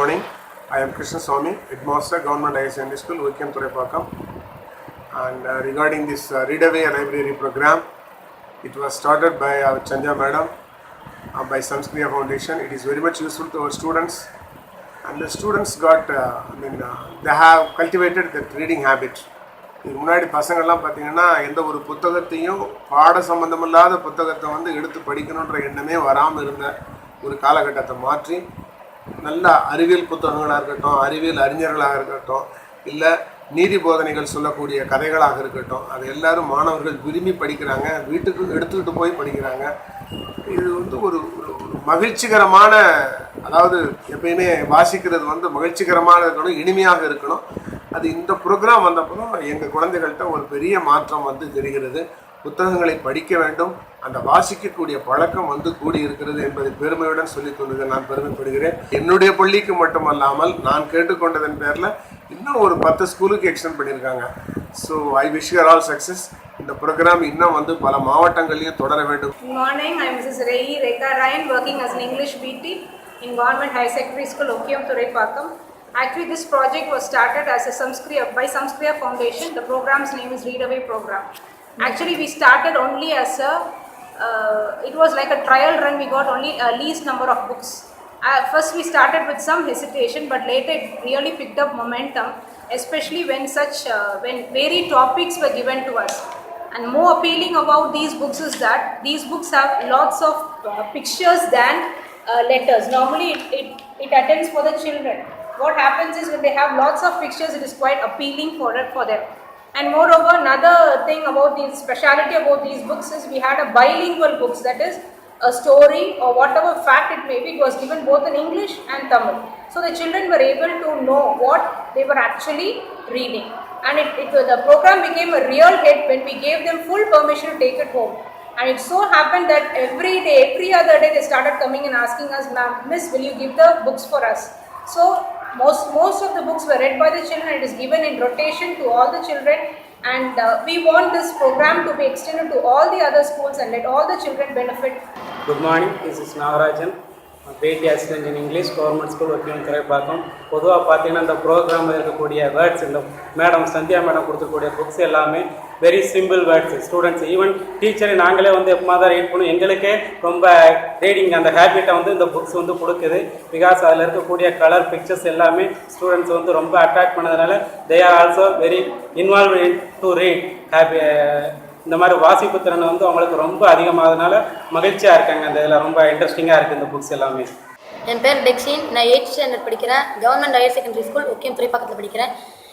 morning. I am Krishna Swami, Headmaster, Government Higher Secondary School, Vikram Thuraipakkam. And regarding this Readaway Library program, it was started by our Chanja Madam by Samskriya Foundation. It is very much useful to our students. And the students got, they have cultivated that reading habit. இதுக்கு முன்னாடி பசங்கள்லாம் பார்த்திங்கன்னா எந்த ஒரு புத்தகத்தையும் பாட சம்பந்தமில்லாத புத்தகத்தை வந்து எடுத்து படிக்கணுன்ற எண்ணமே வராமல் இருந்த ஒரு காலகட்டத்தை மாற்றி நல்ல அறிவியல் புத்தகங்களாக இருக்கட்டும், அறிவியல் அறிஞர்களாக இருக்கட்டும், இல்லை நீதி போதனைகள் சொல்லக்கூடிய கதைகளாக இருக்கட்டும், அது எல்லாரும் மாணவர்கள் விரும்பி படிக்கிறாங்க, வீட்டுக்கு எடுத்துக்கிட்டு போய் படிக்கிறாங்க. இது வந்து ஒரு மகிழ்ச்சிகரமான, அதாவது எப்பயுமே வாசிக்கிறது வந்து மகிழ்ச்சிகரமாக இருக்கணும், இனிமையாக இருக்கணும். அது இந்த ப்ரோக்ராம் வந்தப்பறம் எங்கள் குழந்தைகள்கிட்ட ஒரு பெரிய மாற்றம் வந்து தெரிகிறது. புத்தகங்களை படிக்க வேண்டும், அந்த வாசிக்கக்கூடிய பழக்கம் வந்து கூடி இருக்கிறது என்பதை பெருமையுடன் சொல்லிக் கொள்வதை நான் பெருமைப்படுகிறேன். என்னுடைய பள்ளிக்கு மட்டுமல்லாமல் நான் கேட்டுக்கொண்டதன் பேரில் இன்னும் ஒரு 10 ஸ்கூலுக்கு எக்ஸ்டெண்ட் பண்ணியிருக்காங்க. So I wish you all success. இந்த ப்ரோக்ராம் இன்னும் வந்து பல மாவட்டங்களையும் தொடர வேண்டும். Good morning, I am Mrs. Rekha Ryan, working as an English BT in Government High Secondary School, Vikram Thuraipakkam. Actually, this project was started as a Samskriya Foundation. The program's name is Readaway program. Actually, we started only as it was like a trial run. We got only a least number of books. First we started with some hesitation, but later it really picked up momentum, especially when when varied topics were given to us. And more appealing about these books is that these books have lots of pictures than letters. Normally it attends for the children. What happens is when they have lots of pictures, it is quite appealing for them. And moreover, another thing about the speciality about these books is we had a bilingual books, that is a story or whatever fact it may be, it was given both in English and Tamil. So the children were able to know what they were actually reading. And the program became a real hit when we gave them full permission to take it home. And it so happened that every other day they started coming and asking us, "Ma'am, Miss, will you give the books for us?" So most of the books were read by the children. It is given in rotation to all the children, and we want this program to be extended to all the other schools and let all the children benefit. Good morning, this is Nagarajan, BT assistant in English, Government School, Vikram Thuraipakkam. பொதுவாக பார்த்தீங்கன்னா இந்த ப்ரோக்ராமில் இருக்கக்கூடிய words, இந்த madam Sandhya madam கொடுத்துக்கூடிய books எல்லாமே very simple words. Students even டீச்சரை நாங்களே வந்து எப்போ தான் ரீட் பண்ணுவோம். எங்களுக்கே ரொம்ப ரீடிங் அந்த ஹேபிட்டை வந்து இந்த புக்ஸ் வந்து கொடுக்குது. பிகாஸ் அதில் இருக்கக்கூடிய கலர் பிக்சர்ஸ் எல்லாமே ஸ்டூடெண்ட்ஸ் வந்து ரொம்ப அட்ராக்ட் பண்ணதுனால they are also very involve in to read. இந்த மாதிரி வாசிப்பு திறன் வந்து அவங்களுக்கு ரொம்ப அதிகமாகறதுனால மகிழ்ச்சியாக இருக்காங்க. அந்த இதில் ரொம்ப இன்ட்ரெஸ்டிங்காக இருக்குது இந்த புக்ஸ் எல்லாமே. என் பேர் டெக்ஸின், நான் 8th ஸ்டாண்டர்ட் படிக்கிறேன். Government higher secondary school Vikram துறைப்பாக்கத்தில் படிக்கிறேன்.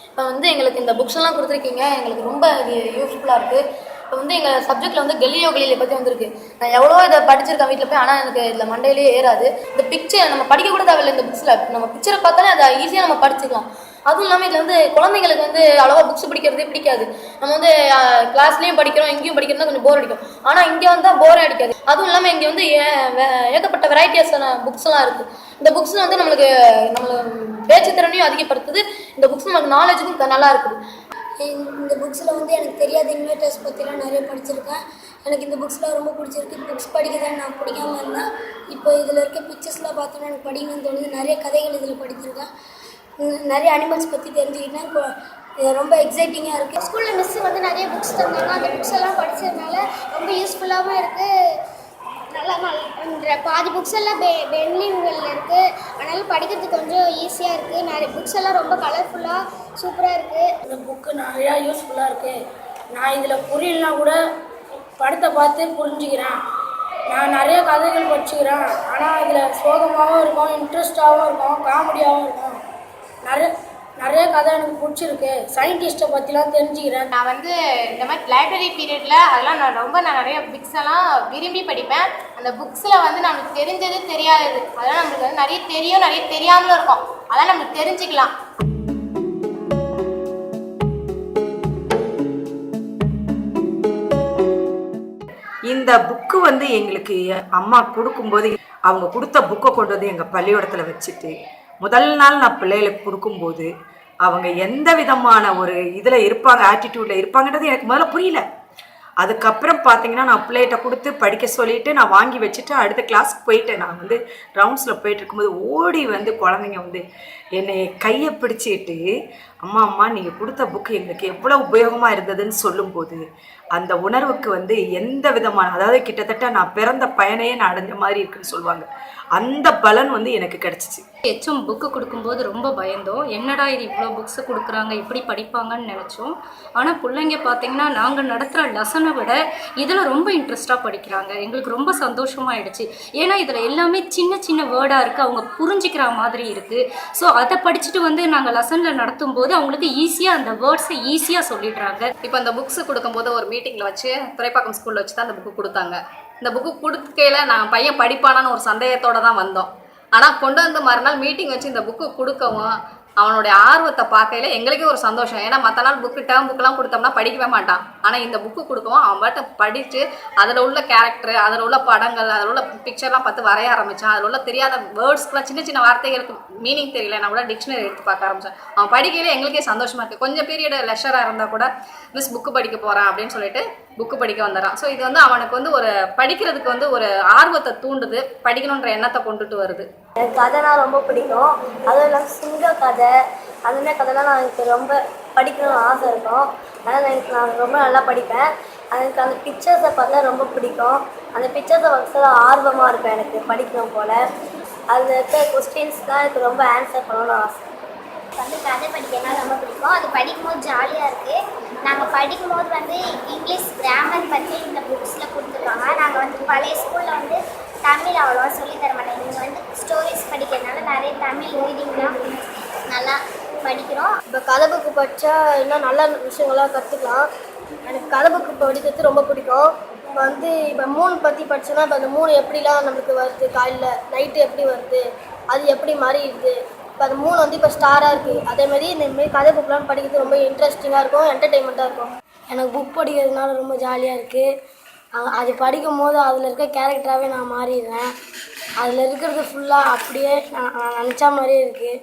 இப்போ வந்து எங்களுக்கு இந்த புக்ஸ் எல்லாம் கொடுத்துருக்கீங்க, எங்களுக்கு ரொம்ப இது யூஸ்ஃபுல்லாக இருக்குது. இப்போ வந்து எங்கள் சப்ஜெக்டில் வந்து கெலிலியோ பற்றி வந்திருக்கு. நான் எவ்வளோ இதை படிச்சிருக்கேன் வீட்டில் போய், ஆனால் எனக்கு இதில் மண்டையிலேயே ஏறாது. இந்த பிக்சர் நம்ம படிக்க கூட தேவையில்லை. இந்த புக்ஸில் நம்ம பிக்சரை பார்த்தாலே அதை ஈஸியாக நம்ம படிச்சுக்கலாம். அதுவும் இல்லாமல் இதில் வந்து குழந்தைங்களுக்கு வந்து அவ்வளோவா புக்ஸ் படிக்கிறதே பிடிக்காது. நம்ம வந்து கிளாஸ்லேயும் படிக்கிறோம், எங்கேயும் படிக்கிறதா கொஞ்சம் போர் அடிக்கும். ஆனால் இங்கே வந்தால் போரே அடிக்காது. அதுவும் இல்லாமல் இங்கே வந்து ஏகப்பட்ட வெரைட்டிஸான புக்ஸ்லாம் இருக்குது. இந்த புக்ஸ் வந்து நம்மளுக்கு பேச்சு திறனையும் அதிகப்படுத்துது. இந்த புக்ஸ் நமக்கு நாலேஜுக்கும் நல்லா இருக்குது. இந்த புக்ஸில் வந்து எனக்கு தெரியாத இன்வெர்டர்ஸ் பற்றிலாம் நிறைய படிச்சிருக்கேன். எனக்கு இந்த புக்ஸ்லாம் ரொம்ப பிடிச்சிருக்கு. புக்ஸ் படிக்கிறதான் நான் பிடிக்காமல் இருந்தேன். இப்போ இதில் இருக்க பிக்சர்ஸ்லாம் பார்த்தோன்னா எனக்கு படிக்கணும்னு தோணுது. நிறைய கதைகள் இதில் படிச்சிருக்கேன். நிறைய அனிமல்ஸ் பற்றி தெரிஞ்சுக்கிட்டேன். ரொம்ப எக்ஸைட்டிங்காக இருக்குது. ஸ்கூலில் மிஸ்ஸு வந்து நிறைய புக்ஸ் தந்தாங்க. அந்த புக்ஸ் எல்லாம் படித்ததுனால ரொம்ப யூஸ்ஃபுல்லாகவும் இருக்குது. நல்லா பாதி புக்ஸ் எல்லாம் பென்லிங்களில் இருக்குது. அதனால் படிக்கிறதுக்கு கொஞ்சம் ஈஸியாக இருக்குது. நிறைய புக்ஸ் எல்லாம் ரொம்ப கலர்ஃபுல்லாக சூப்பராக இருக்குது. இந்த புக்கு நிறையா யூஸ்ஃபுல்லாக இருக்குது. நான் இதில் புரியலனா கூட படத்தை பார்த்து புரிஞ்சுக்கிறேன். நான் நிறைய கதைகள் படிச்சுக்கிறேன். ஆனால் இதில் சோகமாகவும் இருக்கும், இன்ட்ரெஸ்டாகவும் இருக்கும், காமெடியாகவும் இருக்கும். நிறைய கதை எனக்கு பிடிச்சிருக்கு. சயின்டிஸ்ட்டை பற்றிலாம் தெரிஞ்சுக்கிறேன். நான் வந்து இந்த மாதிரி லைப்ரரி பீரியடில் அதெல்லாம் நான் நிறைய புக்ஸ் எல்லாம் விரும்பி படிப்பேன். அந்த புக்ஸில் வந்து நம்மளுக்கு தெரிஞ்சது தெரியாதது அதெல்லாம் நம்மளுக்கு வந்து நிறைய தெரியும், நிறைய தெரியாமலும் இருக்கும். அதெல்லாம் நம்மளுக்கு தெரிஞ்சுக்கலாம். இந்த புக்கு வந்து எங்களுக்கு அம்மா கொடுக்கும்போது அவங்க கொடுத்த புக்கை கொண்டு வந்து எங்கள் பள்ளிக்கூடத்தில் வச்சுட்டு முதல் நாள் நான் பிள்ளைகளுக்கு கொடுக்கும்போது அவங்க எந்த விதமான ஒரு இதில் இருப்பாங்க, ஆட்டிடியூடில் இருப்பாங்கன்றது எனக்கு முதல்ல புரியல. அதுக்கப்புறம் பார்த்தீங்கன்னா நான் பிள்ளைகிட்ட கொடுத்து படிக்க சொல்லிவிட்டு நான் வாங்கி வச்சுட்டு அடுத்த கிளாஸுக்கு போயிட்டேன். நான் வந்து ரவுண்ட்ஸில் போயிட்டு இருக்கும்போது ஓடி வந்து குழந்தைங்க வந்து என்னை கையை பிடிச்சிட்டு, அம்மா அம்மா நீங்கள் கொடுத்த புக்கு எங்களுக்கு எவ்வளோ உபயோகமாக இருந்ததுன்னு சொல்லும்போது அந்த உணர்வுக்கு வந்து எந்த விதமான, அதாவது கிட்டத்தட்ட நான் பிறந்த பயனையே நான் அடைஞ்ச மாதிரி இருக்குன்னு சொல்லுவாங்க, அந்த பலன் வந்து எனக்கு கிடச்சிச்சு. ஹெச்எம் புக்கு கொடுக்கும்போது ரொம்ப பயந்தோம். என்னடா இது இவ்வளோ புக்ஸை கொடுக்குறாங்க, எப்படி படிப்பாங்கன்னு நினச்சோம். ஆனால் பிள்ளைங்க பார்த்தீங்கன்னா நாங்கள் நடத்துகிற லெசனை விட இதில் ரொம்ப இன்ட்ரெஸ்ட்டாக படிக்கிறாங்க. எங்களுக்கு ரொம்ப சந்தோஷமாயிடுச்சு. ஏன்னா இதில் எல்லாமே சின்ன சின்ன வேர்டாக இருக்குது, அவங்க புரிஞ்சிக்கிற மாதிரி இருக்குது. ஸோ அதை படிச்சுட்டு வந்து நாங்கள் லெசனில் நடத்தும் போது அவங்களுக்கு ஈஸியாக அந்த வேர்ட்ஸை ஈஸியாக சொல்லிடுறாங்க. இப்போ அந்த புக்ஸ் கொடுக்கும்போது ஒரு மீட்டிங்கில் வச்சு துறைப்பாக்கம் ஸ்கூலில் வச்சு தான் அந்த புக்கு கொடுத்தாங்க. இந்த புக்கு கொடுக்கையில் நான் பையன் படிப்பானான்னு ஒரு சந்தேகத்தோடு தான் வந்தோம். ஆனால் கொண்டு வந்து மறுநாள் மீட்டிங் வச்சு இந்த புக்கு கொடுக்கவும் அவனுடைய ஆர்வத்தை பார்க்கையில எங்களுக்கே ஒரு சந்தோஷம். ஏன்னா மற்ற நாள் புக்கு டேர்ம் புக்கெலாம் கொடுத்தோம்னா படிக்கவே மாட்டான். ஆனால் இந்த புக்கு கொடுக்கவும் அவன் பாட்டு படித்து அதில் உள்ள கேரக்டரு, அதில் உள்ள படங்கள், அதில் உள்ள பிக்சர்லாம் பார்த்து வரைய ஆரம்பித்தான். அதில் உள்ள தெரியாத வேர்ட்ஸ்க்குலாம் சின்ன சின்ன வார்த்தைகளுக்கு மீனிங் தெரியல, நான் கூட டிக்ஷனரி எடுத்து பார்க்க ஆரம்பித்தேன். அவன் படிக்கையில எங்களுக்கே சந்தோஷமாக இருக்குது. கொஞ்சம் பீரியட் லெஷராக இருந்தால் கூட மிஸ் புக்கு படிக்க போகிறான் அப்படின்னு சொல்லிட்டு புக்கு படிக்க வந்துடுறான். ஸோ இது வந்து அவனுக்கு வந்து ஒரு படிக்கிறதுக்கு வந்து ஒரு ஆர்வத்தை தூண்டுது, படிக்கணுன்ற எண்ணத்தை கொண்டுட்டு வருது. எனக்கு கதைனா ரொம்ப பிடிக்கும். அதுவும் இல்லாமல் சிங்க கதை, அந்த மாதிரி கதைலாம் எனக்கு ரொம்ப படிக்கணும்னு ஆசை இருக்கும். அதனால் நான் ரொம்ப நல்லா படிப்பேன். எனக்கு அந்த பிக்சர்ஸை பார்த்தா ரொம்ப பிடிக்கும். அந்த பிக்சர்ஸை பார்த்து ஆர்வமாக இருக்கும் எனக்கு படிக்கணும் போல். அதில் இருக்க கொஸ்டின்ஸ் தான் எனக்கு ரொம்ப ஆன்சர் பண்ணணும்னு ஆசை. வந்து கதை படிக்கனா ரொம்ப பிடிக்கும். அது படிக்கும்போது ஜாலியாக இருக்குது. நாங்கள் படிக்கும்போது வந்து இங்கிலீஷ் கிராமர் பற்றி இந்த புக்ஸில் கொடுத்துருக்காங்க. நாங்கள் வந்து பழைய ஸ்கூலில் வந்து தமிழ் அவ்வளோவா சொல்லித்தர மாட்டேன். நீங்கள் வந்து ஸ்டோரிஸ் படிக்கிறதுனால நிறைய தமிழ் ரீடிங்லாம் நல்லா படிக்கிறோம். இப்போ கதை புக்கு படித்தா இன்னும் நல்ல விஷயங்கள்லாம் கற்றுக்கலாம். எனக்கு கதை புக்கு படிக்கிறது ரொம்ப பிடிக்கும். இப்போ வந்து இப்போ மூணு பற்றி படித்தோன்னா இப்போ அந்த மூணு எப்படிலாம் நம்மளுக்கு வருது, காலையில் நைட்டு எப்படி வருது, அது எப்படி மாறிடுது. இப்போ அந்த மூணு வந்து இப்போ ஸ்டாராக இருக்குது. அதேமாதிரி இந்தமாரி கதை புக்கெலாம் படிக்கிறது ரொம்ப இன்ட்ரெஸ்டிங்காக இருக்கும், என்டர்டெயின்மெண்ட்டாக இருக்கும். எனக்கு புக் படிக்கிறதுனால ரொம்ப ஜாலியாக இருக்குது. அது படிக்கும் போது அதில் இருக்க கேரக்டராகவே நான் மாறிடுறேன். அதில் இருக்கிறது ஃபுல்லாக அப்படியே நான் நினச்சா மாதிரியே இருக்குது.